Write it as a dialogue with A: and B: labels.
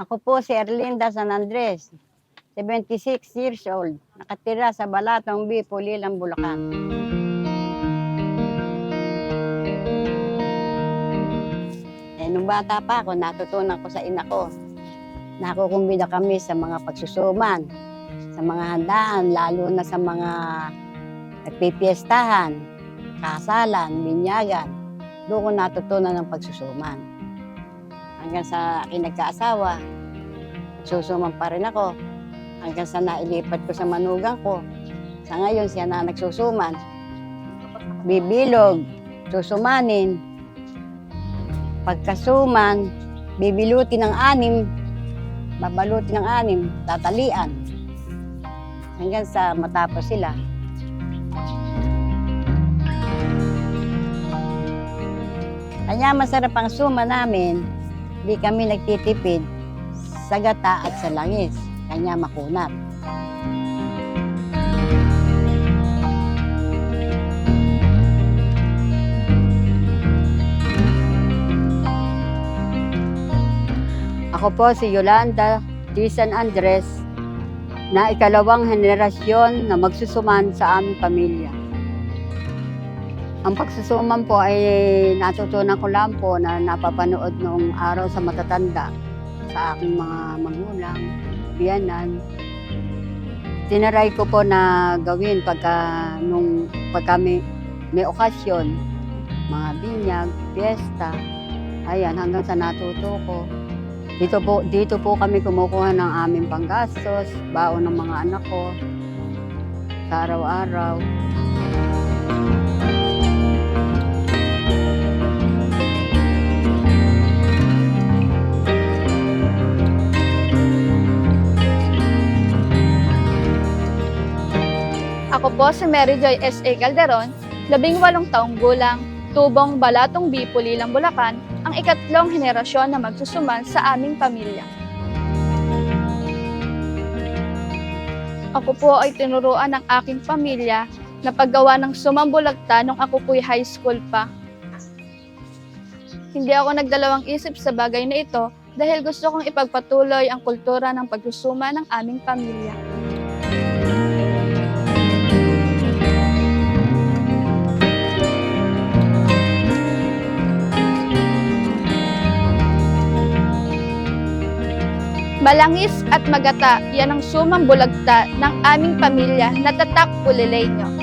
A: Ako po si Erlinda San Andres, 76 years old, nakatira sa Balatong B, Pulilan, Bulacan. Nung bata pa ako, natutunan ko sa ina ko. Nakukumbida kami sa mga pagsusuman, sa mga handaan, lalo na sa mga nagpipiestahan, kasalan, binyagan. Doon ko natutunan ng pagsusuman. Hanggang sa aking nagkaasawa, nagsusuman pa rin ako. Hanggang sa nailipat ko sa manugang ko. Sa ngayon, siya na nagsusuman. Bibilog, susumanin. Pagkasuman, bibiluti ng anim, babaluti ng anim, tatalian. Hanggang sa matapos sila. Kaya masarap ang suma namin, di kami nagtitipid sa gata at sa langis. Kanya makunat. Ako po si Yolanda G. San Andres, na ikalawang henerasyon na magsusuman sa aming pamilya. Ang pagsusuman po ay natutunan ko lang po na napapanood noong araw sa matatanda sa aking mga magulang, biyanan. Tinaray ko po na gawin pagka may okasyon, mga binyag, piyesta. Ayan, hanggang sa natuto ko. Dito po kami kumukuha ng aming panggastos, baon ng mga anak ko sa araw-araw.
B: Ako po si Mary Joy S.A. Calderon, 18 taong gulang, tubong Balatong B, Pulilan, Bulacan, ang ikatlong henerasyon na magsusuman sa aming pamilya. Ako po ay tinuruan ng aking pamilya na paggawa ng sumambulagta nung ako po'y high school pa. Hindi ako nagdalawang isip sa bagay na ito dahil gusto kong ipagpatuloy ang kultura ng pagsusuma ng aming pamilya. Malangis at magata, yan ang sumambulagta ng aming pamilya na tatak Pulileño.